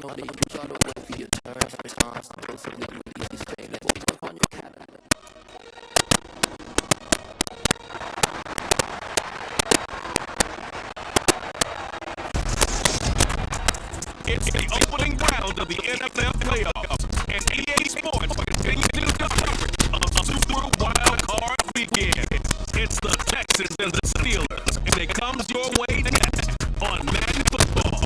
know that you gotta wait for your turn. Responsibility with easy stay. Let's work on your calendar. It's the opening round of the NFL playoffs, and EA Sports continues coverage of Super Wild Card Weekend. It's the Texans and the Steelers, and it comes your way next on Madden Football.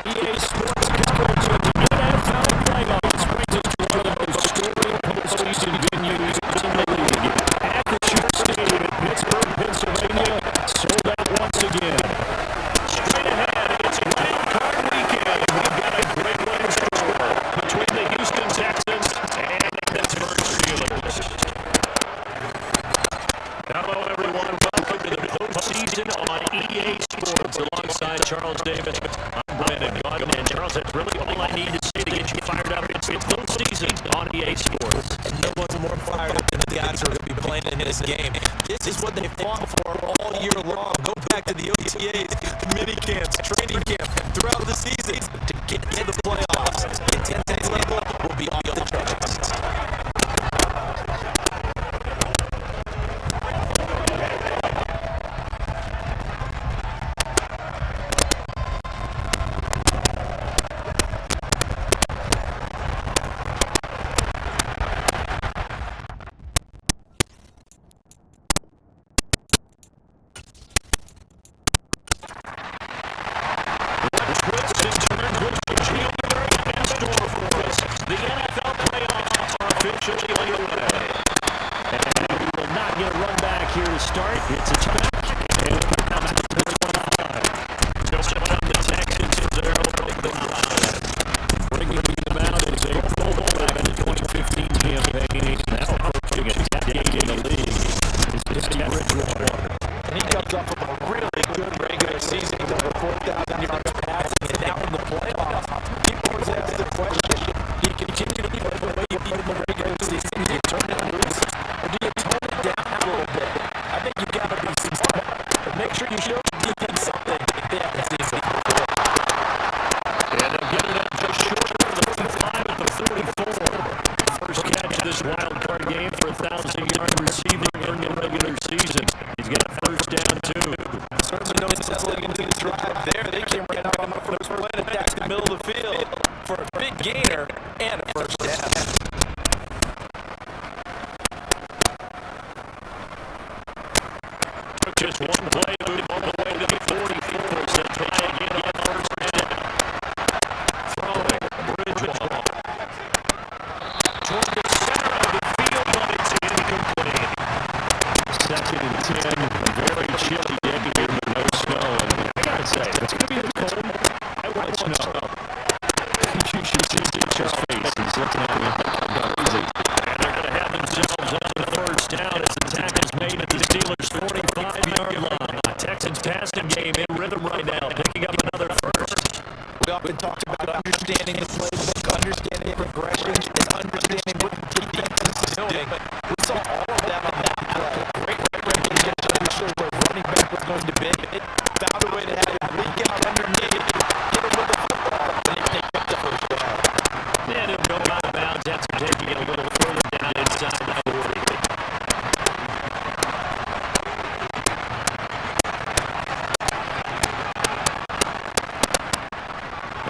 EA Sports coverage of the NFL playoffs brings us to one of the most storied postseason venues in the league. At the Church Stadium in Pittsburgh, Pennsylvania, sold out once again. Straight ahead, it's Wild Card Weekend. We've got a great one in store between the Houston Texans and the Pittsburgh Steelers. Hello, everyone. Welcome to the postseason on EA Sports alongside Charles Davis. And Charles, that's really all I need to say to get you fired up. It's postseason on EA Sports. And no one's more fired up than the guys who are going to be playing in this game. This is what they fought for all year long. Go back to the OTAs, mini camps, training camp, throughout the season to get to the playoffs. The intensity level will be off the charts. It's a Tupac, and it comes to the 25. Just around the Texans as they're opening the drive. Bringing them out as a fullback in the 2015 campaign. Now approaching a decade in the league. It's Bridgewater. And he comes up with a really good regular season. He's over 4,000 yards passing, and now in the playoffs, people are asking the question, do you continue to play the way you did in the regular season? Do you turn it loose, or do you tone it down a little bit? I think you've got to be smart, but make sure you show the defense something they haven't seen before. And they'll get it up just short of the 35 at the 44. First catch of this wild card game for 1,000-yard receiving in the regular season. He's got a first down, too. Certainly no settling into the drive there. They came right out on the first play and attacked the middle of the field for a big gainer and a first down. Just one play, move all the way to the 44. So try again on first down. Throwing Bridgewater toward the center of the field, but it's incomplete. 2nd and 10. Very chilly day here, but no snow. And I gotta say, it's gonna be cold. I want snow. You should see Charles' face. He's looking at me. Crazy. And they're gonna have themselves on the first down as the tackle's made at the Steelers' 45-yard line. The Texans passing game in rhythm right now, picking up another first. We often talked about understanding the playbook, understanding progressions, and understanding what the defense is doing. We saw all of that on that play. Great recognition, not sure where running back was going to be. It found a way to have him leak out underneath, get him with the football, and he picked up the first down. And he'll go out of bounds after taking it a little further down inside the 40.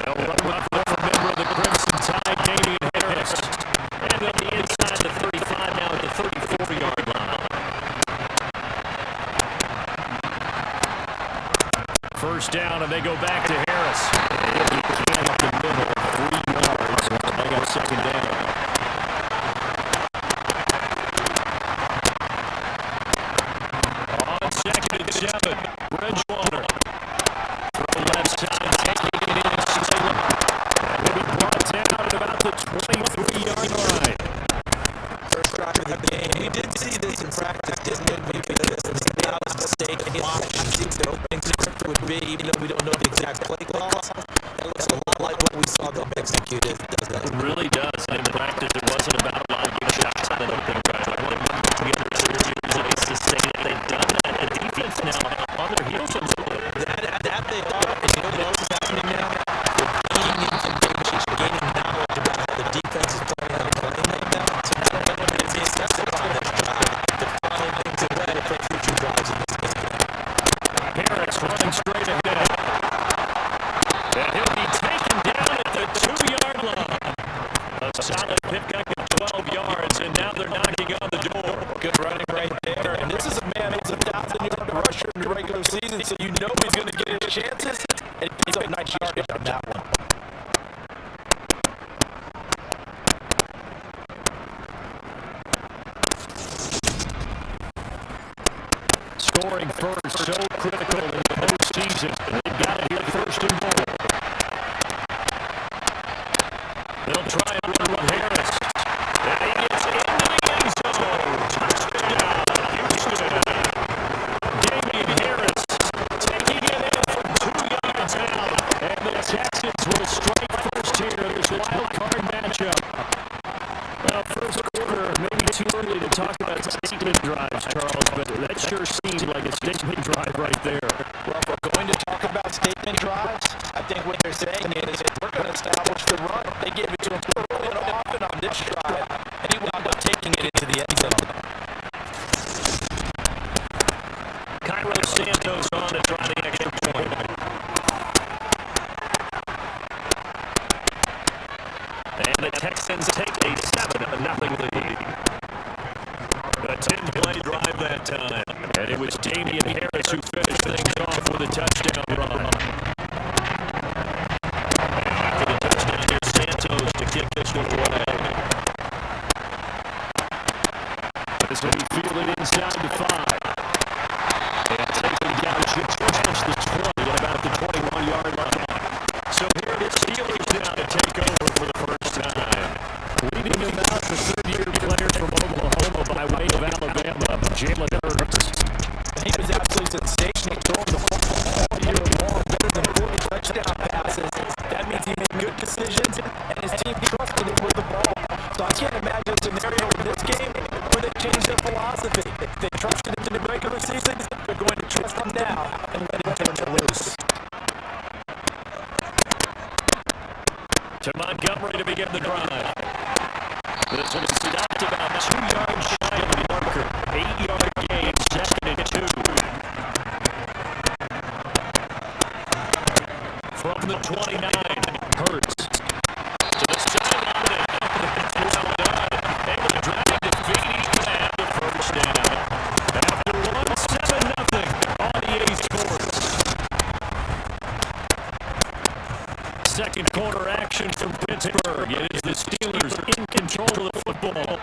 They'll run with former member of the Crimson Tide, Damian Harris. And they'll be inside the 35 now at the 34-yard line. First down, and they go back to Harris. He can up the middle, 3 yards. They got second down. On 2nd and 7, Bridgewater. Throw left side, taking it in Chilom. And will be brought down at about the 23-yard line. First drive of the game. We did see this in practice, didn't we? Because that was a mistake. It seems the opening script would be, even though we don't know the exact play calls, that looks a lot like what we saw them execute. It really does. In practice, it wasn't about a lot of good shots on an opening drive. I want to put together a series of plays to say that they've done that. The defense now on their heels a little bit. scoring first, so critical in the postseason. They've got it here first and goal. They'll try and run with Harris. And he gets into the end zone. Touchdown, Houston. Damian Harris taking it in from 2 yards out. And the Texans will strike first here in this wild card matchup. Well, first quarter, maybe too early to talk about statement drives, Charles, but that sure seemed like a statement drive right there. Well, if we're going to talk about statement drives, I think what they're saying is we're going to establish the run. They gave it to him early and often on this drive, and he wound up taking it into the end zone. Cairo Santos on to try the extra point. And the Texans take a 7-0 lead. A 10-play drive that time. And it was Damian Harris who finished things off with a touchdown run. After the touchdown, here's Santos to kick this one away. This will be fielded inside the 5. And taken down just the 20 at about the 21-yard line. So here it is, Steelers now to take over for the first time. Leading them out, the third-year player from Oklahoma by way of Alabama, Jalen. He was absolutely sensational throwing the football all year long, better than 40 touchdown passes. That means he made good decisions, and his team trusted him with the ball. So I can't imagine a scenario in this game where they changed their philosophy. They trusted him in the regular season, they're going to trust him now and let him turn it loose. To Montgomery to begin the drive. This one is stopped about 2 yards shy of the marker. 8-yard gain, 2nd and 2. From the 29, Hurts to the sideline. Well done. Able to drag defeat and the first down. After 1-7-0 on EA Sports. Second quarter action from Pittsburgh. It is the Steelers in control of the football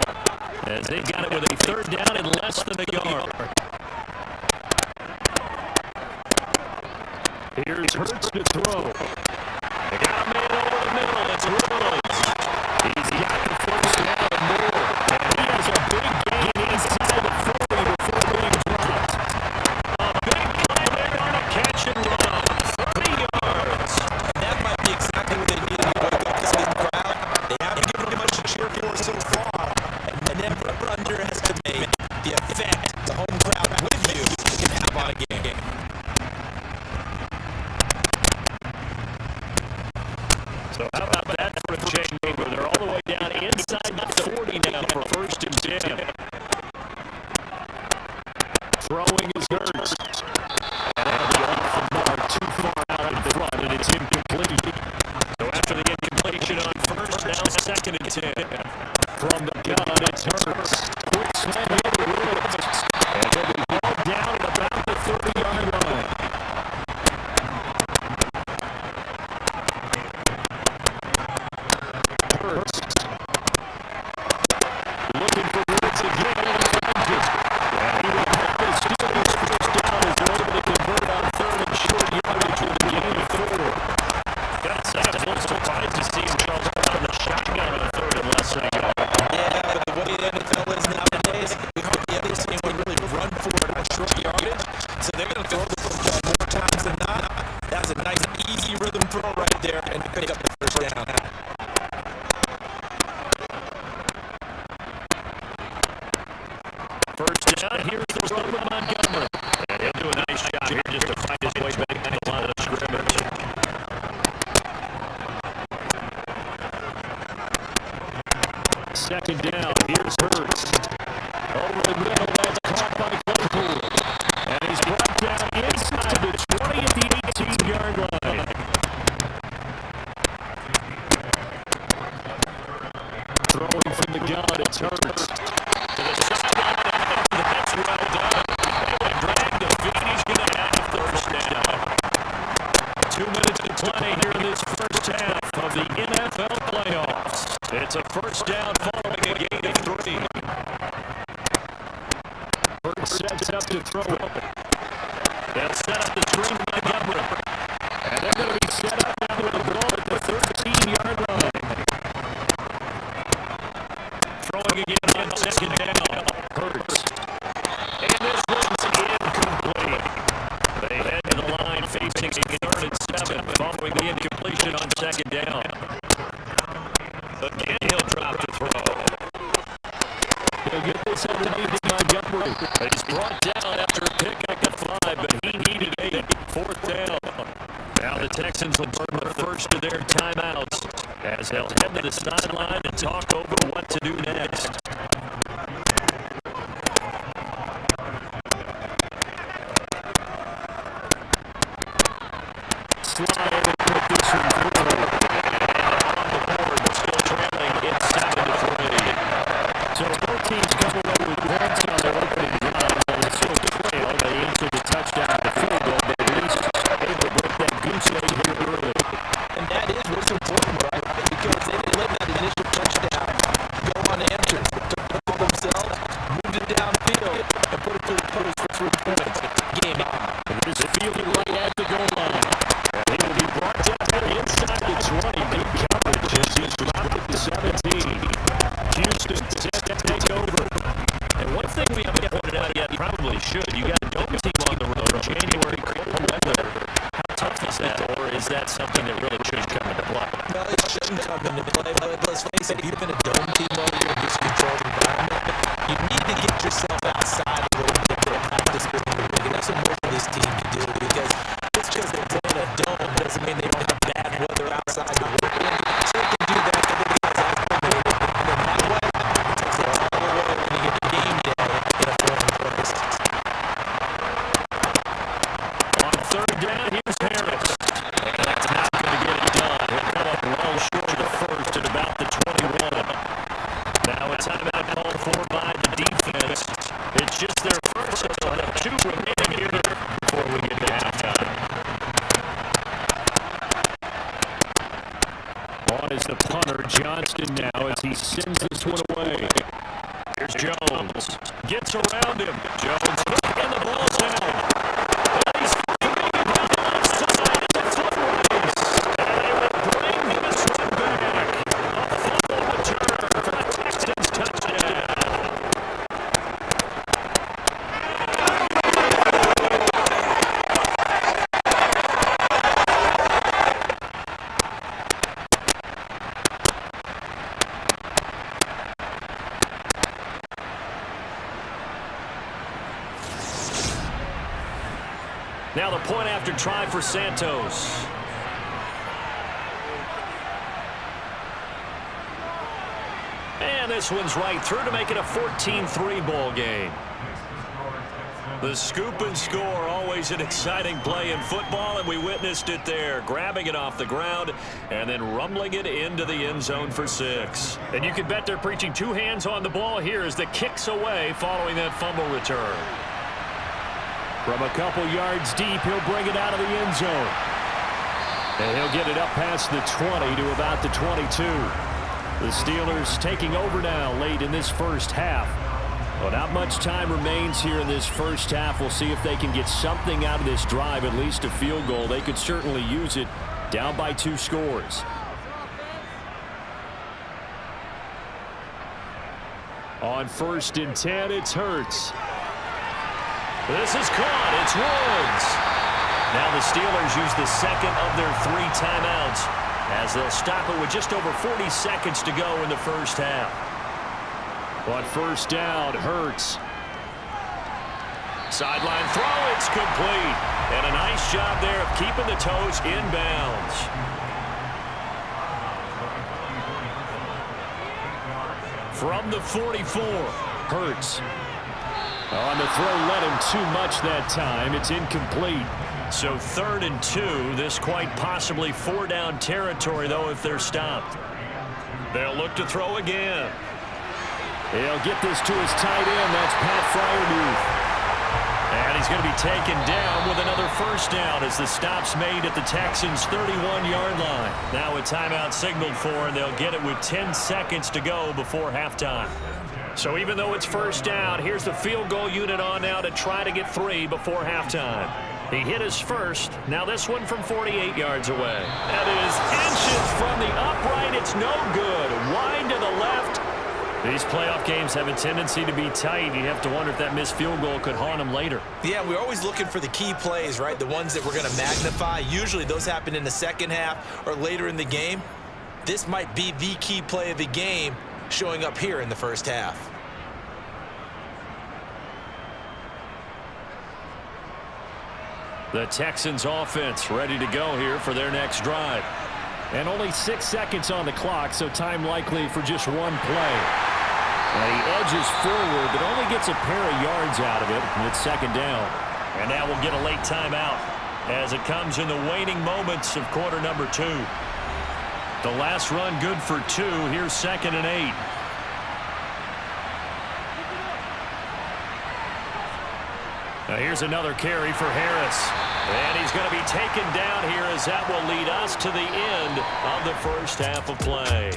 as they got it with a third down and less than a yard. Here's Hurts to throw. They got a man over the middle. It's Hoez. He's got the first down and more. And he has a big gain inside the 40 before being dropped. A big play there on a catch and run. 3 yards. That might be exactly what they needed to wake up this crowd. They haven't given him much to cheer for so far. And never underestimate the effect the home crowd with you can have on a game. So how about that for a change over? They're all the way down inside the 40 now for first and 10. Throwing is Hurts. And that'll be off the mark, too far out in front, and it's incomplete. So after the incompletion on first, now 2nd and 10. From the gun, it's Hurts. Quick slam here to Woods. And they'll be balled down at about the 30-yard line. Hurts. Looking for Woods again. And he will have the Steelers first down as they're able to convert on 3rd and short yardage with a gain of 4. That's a little surprised to see him Charles out of the shotgun on 3rd and less than a yard. Yeah, but the way the NFL is nowadays, we hardly ever see anyone really run for it on short yardage. So they're going to throw the football more times than not. That's a nice, easy rhythm throw right there, and pick up the first down. First down, here's the run with Montgomery. And he'll do a nice job here just to find his way back to the line of scrimmage. Second down, here's Hurts. Over the middle, that's caught by Claypool. And he's brought down inside the 20 at the 18-yard line. Throwing from the gun, it's Hurts. To the sideline, that's well done. They would drag defeat. He's going to have the first down. 2 minutes to play here in this first half of the NFL playoffs. It's a first down following a gain of 3. Hurts sets up to throw it. throwing the incompletion on second down. Again, he'll drop the throw. He'll get this underneath Montgomery. He's brought down after a pick at the 5, but he needed 8. Fourth down. Now the Texans will burn the first of their timeouts as they'll head to the sideline and talk over what to do next. Slide and put this one through. And on the board, they're still trailing. It's 7-3. So both teams come away with points on their opening drive. And it's still trail. They answered the touchdown to the field goal, but at least able to break that goose egg here early. And that is what's important, right? Because they didn't let that initial touchdown go unanswered. Took it for themselves, moved it downfield, and put it through the post for 3 points. Game on. Here's the field right at the goal line. He will be brought down inside the 20. Good coverage as he's dropped it to 17. Houston set to take over. And one thing we haven't pointed out yet, probably should, you got a dome team on the road. January cold weather. How tough is that? Or is that something that really should come into play? Well, it shouldn't come into play, but let's face it, even a dome team over here in this controlled environment, you need to get yourself outside a little bit to practice with the rig. And that's what most of this team can do, because just because they're playing a dome doesn't mean they don't have bad weather outside the rig. So they can do that for the guys acclimated. And that way, it takes a lot of away when you get the game day in a foreign place. On third down, here's Harris. And that's not going to get it done. He'll come up well short of the first at about the 21. Now a timeout called for by the defense. It's just their first, so they'll have 2 remaining here before we get to halftime. On is the punter, Johnston now as he sends this one away. Here's Jones. Gets around him. Jones hit and the ball's down. And he's bringing it down the left side. It's a race. And they will bring this one back. A fumble return for the Texans touchdown. Now the point after try for Santos. And this one's right through to make it a 14-3 ball game. The scoop and score, always an exciting play in football, and we witnessed it there, grabbing it off the ground and then rumbling it into the end zone for 6. And you can bet they're preaching 2 hands on the ball here as the kick's away following that fumble return. From a couple yards deep, he'll bring it out of the end zone. And he'll get it up past the 20 to about the 22. The Steelers taking over now late in this first half. Well, not much time remains here in this first half. We'll see if they can get something out of this drive, at least a field goal. They could certainly use it, down by 2 scores. On 1st and 10, it's Hurts. This is caught. It's Woods. Now the Steelers use the second of their 3 timeouts as they'll stop it with just over 40 seconds to go in the first half. On 1st down, Hurts. Sideline throw. It's complete. And a nice job there of keeping the toes in bounds. From the 44, Hurts. On the throw, led him too much that time. It's incomplete. So 3rd and 2. This quite possibly 4-down territory, though, if they're stopped. They'll look to throw again. He'll get this to his tight end. That's Pat Freiermuth. And he's going to be taken down with another 1st down as the stop's made at the Texans' 31-yard line. Now a timeout signaled for, and they'll get it with 10 seconds to go before halftime. So even though it's 1st down, here's the field goal unit on now to try to get 3 before halftime. He hit his first. Now this one from 48 yards away. That is inches from the upright. It's no good. Wide to the left. These playoff games have a tendency to be tight. You have to wonder if that missed field goal could haunt them later. Yeah, we're always looking for the key plays, right? The ones that we're going to magnify. Usually those happen in the second half or later in the game. This might be the key play of the game showing up here in the first half. The Texans offense ready to go here for their next drive. And only 6 seconds on the clock, so time likely for just one play. And he edges forward, but only gets a pair of yards out of it. And it's second down. And now we'll get a late timeout as it comes in the waning moments of quarter number 2. The last run good for 2. Here's 2nd and 8. Now here's another carry for Harris. And he's going to be taken down here as that will lead us to the end of the first half of play.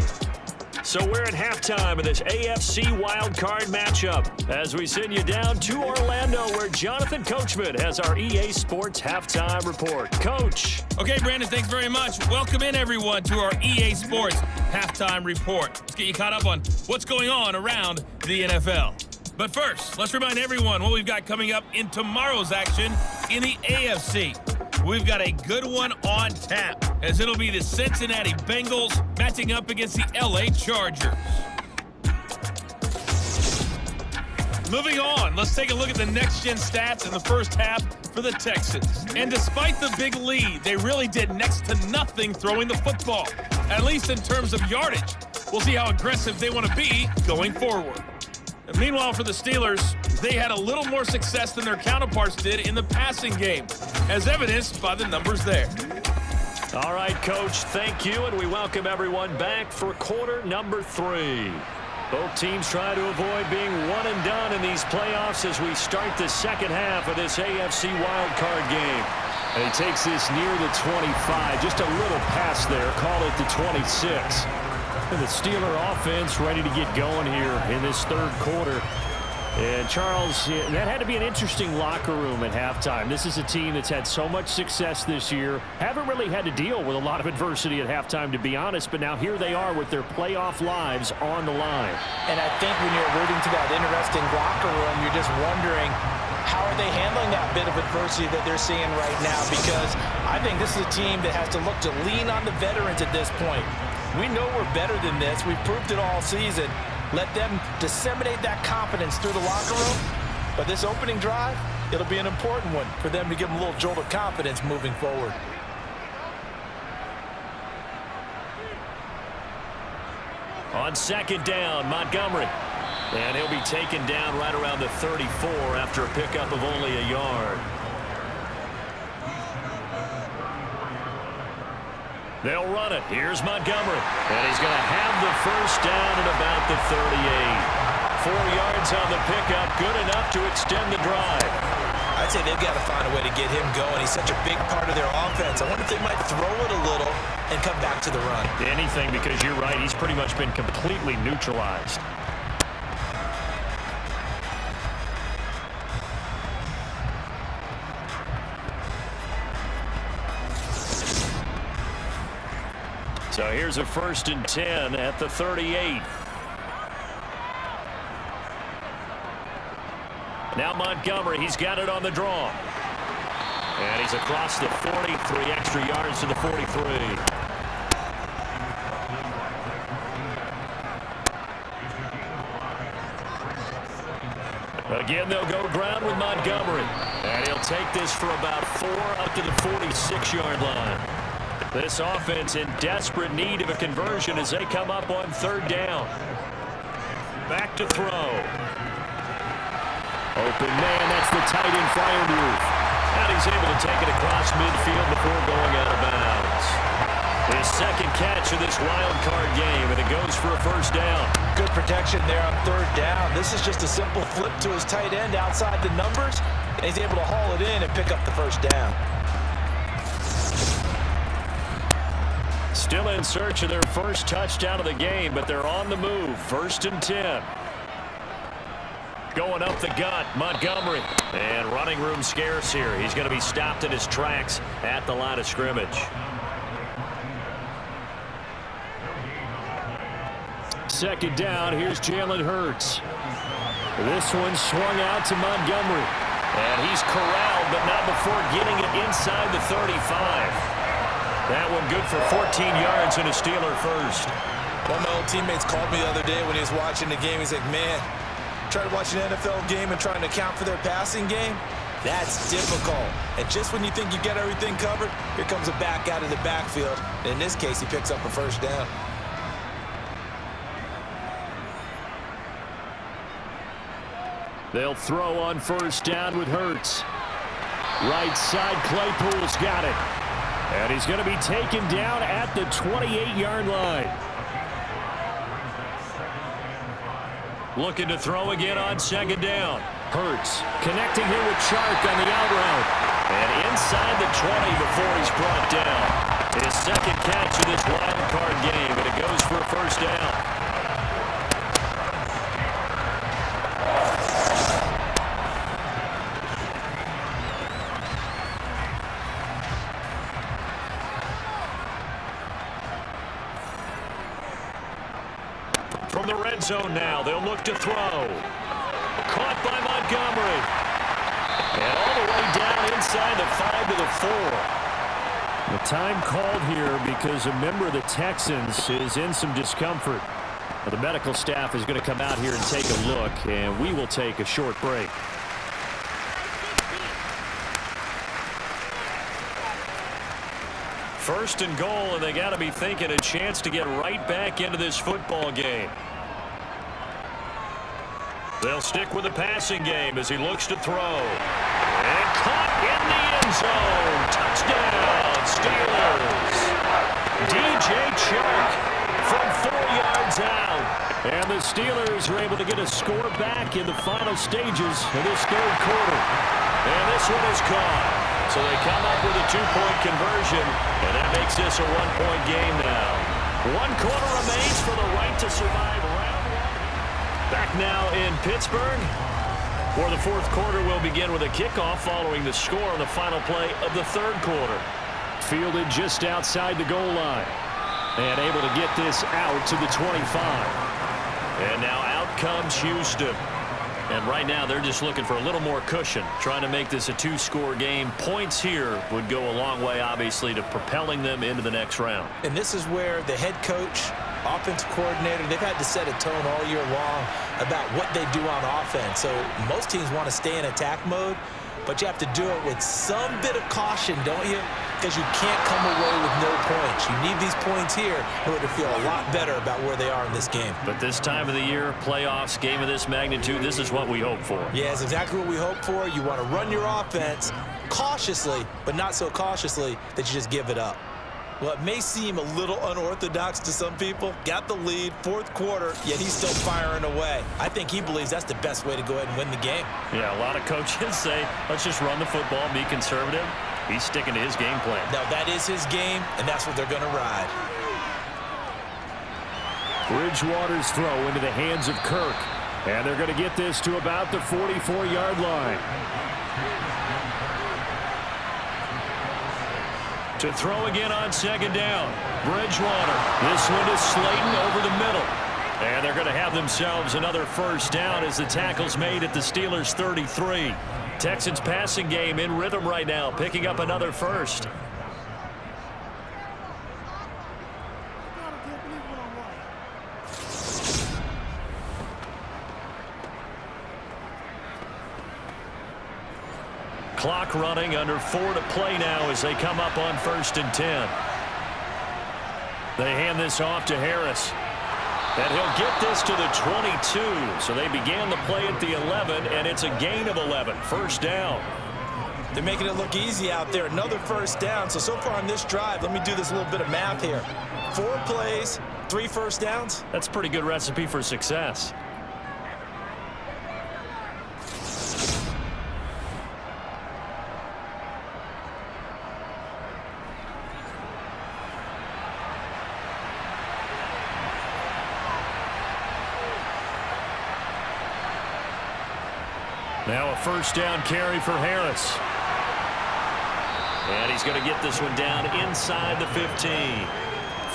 So we're at halftime of this AFC wildcard matchup as we send you down to Orlando where Jonathan Coachman has our EA Sports halftime report. Coach. Okay, Brandon, thanks very much. Welcome in, everyone, to our EA Sports halftime report. Let's get you caught up on what's going on around the NFL. But first, let's remind everyone what we've got coming up in tomorrow's action in the AFC. We've got a good one on tap, as it'll be the Cincinnati Bengals matching up against the LA Chargers. Moving on, let's take a look at the next-gen stats in the first half for the Texans. And despite the big lead, they really did next to nothing throwing the football, at least in terms of yardage. We'll see how aggressive they want to be going forward. And meanwhile, for the Steelers, they had a little more success than their counterparts did in the passing game, as evidenced by the numbers there. All right, Coach, thank you, and we welcome everyone back for quarter number 3. Both teams try to avoid being one and done in these playoffs as we start the second half of this AFC wildcard game. And he takes this near the 25, just a little pass there, call it the 26. And the Steeler offense ready to get going here in this third quarter. And Charles, that had to be an interesting locker room at halftime. This is a team that's had so much success this year. Haven't really had to deal with a lot of adversity at halftime, to be honest. But now here they are with their playoff lives on the line. And I think when you're alluding to that interesting locker room, you're just wondering, how are they handling that bit of adversity that they're seeing right now? Because I think this is a team that has to look to lean on the veterans at this point. We know we're better than this. We've proved it all season. Let them disseminate that confidence through the locker room. But this opening drive, it'll be an important one for them to give them a little jolt of confidence moving forward. On second down, Montgomery. And he'll be taken down right around the 34 after a pickup of only a yard. They'll run it. Here's Montgomery. And he's going to have the first down at about the 38. 4 yards on the pickup. Good enough to extend the drive. I'd say they've got to find a way to get him going. He's such a big part of their offense. I wonder if they might throw it a little and come back to the run. Anything, because you're right. He's pretty much been completely neutralized. So here's a 1st and 10 at the 38. Now Montgomery, he's got it on the draw. And he's across the 40, 3 extra yards to the 43. Again, they'll go ground with Montgomery. And he'll take this for about 4 up to the 46-yard line. This offense in desperate need of a conversion as they come up on 3rd down. Back to throw. Open man, that's the tight end Freiermuth. And he's able to take it across midfield before going out of bounds. His second catch of this wild card game, and it goes for a 1st down. Good protection there on 3rd down. This is just a simple flip to his tight end outside the numbers, and he's able to haul it in and pick up the 1st down. Still in search of their first touchdown of the game, but they're on the move. 1st and 10. Going up the gut, Montgomery. And running room scarce here. He's going to be stopped in his tracks at the line of scrimmage. second down. Here's Jalen Hurts. This one swung out to Montgomery. And he's corralled, but not before getting it inside the 35. That one good for 14 yards and a Steeler first. One of my old teammates called me the other day when he was watching the game. He's like, man, trying to watch an NFL game and trying to account for their passing game, that's difficult. And just when you think you get everything covered, here comes a back out of the backfield. And in this case, he picks up a first down. They'll throw on first down with Hurts. Right side, Claypool's got it. And he's going to be taken down at the 28-yard line. Looking to throw again on second down. Hurts connecting here with Chark on the out route. And inside the 20 before he's brought down. His second catch of this wild card game, and it goes for a first down. From the red zone now, they'll look to throw. Caught by Montgomery. And all the way down inside the 5 to the 4. The time called here because a member of the Texans is in some discomfort. The medical staff is going to come out here and take a look, and we will take a short break. First and goal, and they got to be thinking a chance to get right back into this football game. They'll stick with the passing game as he looks to throw. And caught in the end zone. Touchdown, Steelers. DJ Chark from 4 yards out. And the Steelers are able to get a score back in the final stages of this third quarter. And this one is caught. So they come up with a 2-point conversion, and that makes this a 1-point game now. 1 quarter remains for the right to survive round 1. Back now in Pittsburgh, where the fourth quarter will begin with a kickoff following the score on the final play of the third quarter. Fielded just outside the goal line, and able to get this out to the 25. And now out comes Houston. And right now, they're just looking for a little more cushion, trying to make this a 2-score game. Points here would go a long way, obviously, to propelling them into the next round. And this is where the head coach, offensive coordinator, they've had to set a tone all year long about what they do on offense. So most teams want to stay in attack mode, but you have to do it with some bit of caution, don't you? Because you can't come away with no points. You need these points here in order to feel a lot better about where they are in this game. But this time of the year, playoffs, game of this magnitude, this is what we hope for. Yeah, it's exactly what we hope for. You want to run your offense cautiously, but not so cautiously that you just give it up. Well, it may seem a little unorthodox to some people. Got the lead, fourth quarter, yet he's still firing away. I think he believes that's the best way to go ahead and win the game. Yeah, a lot of coaches say, let's just run the football and be conservative. He's sticking to his game plan. Now, that is his game, and that's what they're going to ride. Bridgewater's throw into the hands of Kirk. And they're going to get this to about the 44-yard line. To throw again on second down. Bridgewater. This one is Slayton over the middle. And they're going to have themselves another first down as the tackle's made at the Steelers' 33. Texans passing game in rhythm right now, picking up another first. Clock running, under 4 to play now as they come up on 1st and 10. They hand this off to Harris. And he'll get this to the 22. So they began the play at the 11, and it's a gain of 11. First down. They're making it look easy out there. Another first down. So far on this drive, let me do this little bit of math here. 4 plays, 3 first downs. That's a pretty good recipe for success. Now a first down carry for Harris. And he's going to get this one down inside the 15.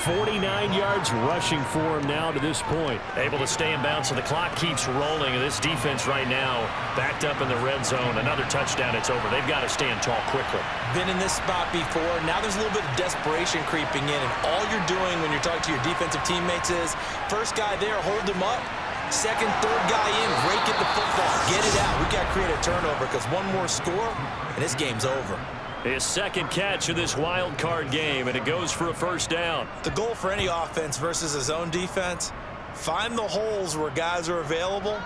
49 yards rushing for him now to this point. Able to stay in bounds, so the clock keeps rolling. And this defense right now backed up in the red zone. Another touchdown, it's over. They've got to stand tall quickly. Been in this spot before. Now there's a little bit of desperation creeping in, and all you're doing when you're talking to your defensive teammates is first guy there, hold him up. Second, third guy in, break it the football. Get it out. We got to create a turnover because one more score, and this game's over. His second catch of this wild card game, and it goes for a first down. The goal for any offense versus his own defense, find the holes where guys are available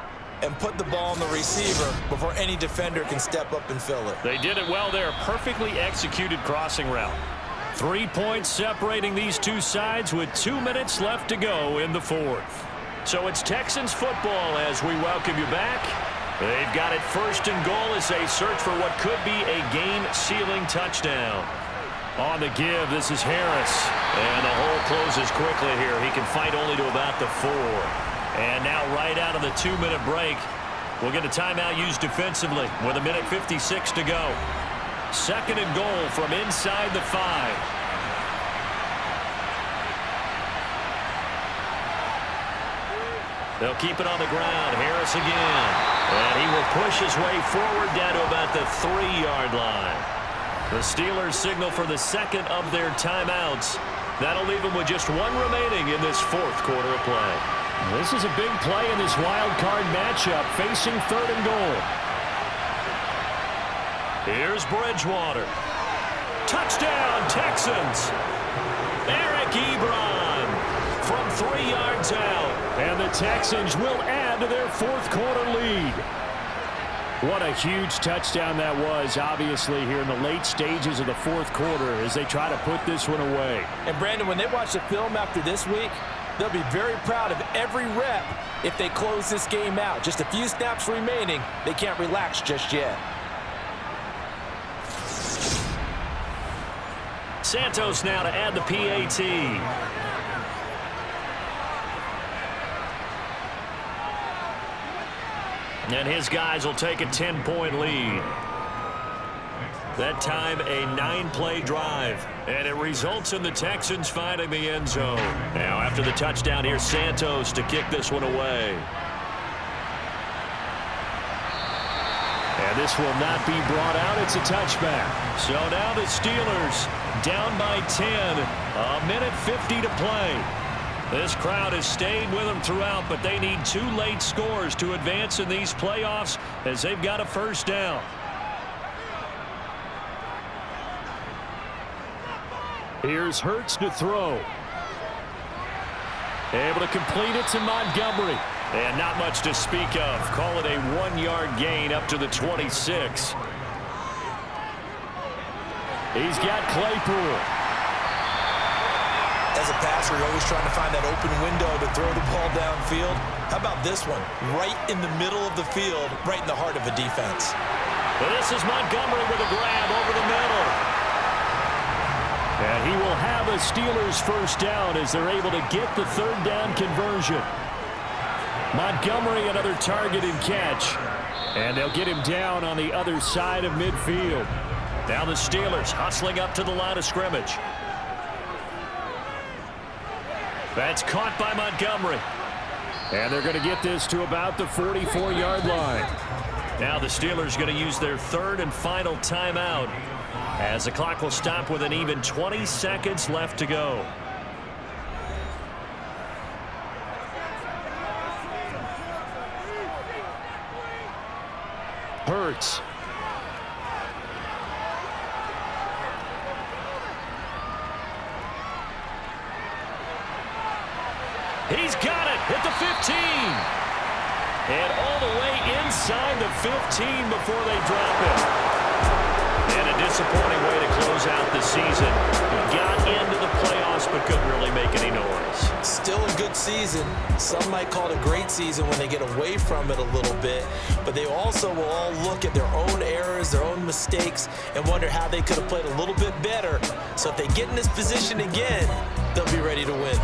and put the ball on the receiver before any defender can step up and fill it. They did it well there. Perfectly executed crossing route. 3 points separating these two sides with 2 minutes left to go in the fourth. So it's Texans football as we welcome you back. They've got it first and goal as they search for what could be a game-sealing touchdown. On the give, this is Harris. And the hole closes quickly here. He can fight only to about the 4. And now right out of the 2-minute break, we'll get a timeout used defensively with 1:56 to go. Second and goal from inside the 5. They'll keep it on the ground. Harris again. And he will push his way forward down to about the 3-yard line. The Steelers signal for the second of their timeouts. That'll leave them with just 1 remaining in this fourth quarter of play. This is a big play in this wild card matchup facing third and goal. Here's Bridgewater. Touchdown, Texans. Eric Ebron from 3 yards out. And the Texans will add to their fourth quarter lead. What a huge touchdown that was, obviously, here in the late stages of the fourth quarter as they try to put this one away. And, Brandon, when they watch the film after this week, they'll be very proud of every rep if they close this game out. Just a few snaps remaining. They can't relax just yet. Santos now to add the PAT. And his guys will take a 10-point lead. That time a 9-play drive. And it results in the Texans finding the end zone. Now after the touchdown, here's Santos to kick this one away. And this will not be brought out. It's a touchback. So now the Steelers down by 10. 1:50 to play. This crowd has stayed with them throughout, but they need 2 late scores to advance in these playoffs as they've got a first down. Here's Hurts to throw. Able to complete it to Montgomery. And not much to speak of. Call it a 1-yard gain up to the 26. He's got Claypool. As a passer, you're always trying to find that open window to throw the ball downfield. How about this one? Right in the middle of the field, right in the heart of a defense. Well, this is Montgomery with a grab over the middle. And he will have a Steelers first down as they're able to get the third down conversion. Montgomery, another target and catch. And they'll get him down on the other side of midfield. Now the Steelers hustling up to the line of scrimmage. That's caught by Montgomery. And they're going to get this to about the 44-yard line. Now the Steelers going to use their third and final timeout as the clock will stop with an even 20 seconds left to go. Hurts. He's got it at the 15. And all the way inside the 15 before they drop it. And a disappointing way to close out the season. Got into the playoffs but couldn't really make any noise. Still a good season. Some might call it a great season when they get away from it a little bit. But they also will all look at their own errors, their own mistakes, and wonder how they could have played a little bit better. So if they get in this position again, they'll be ready to win.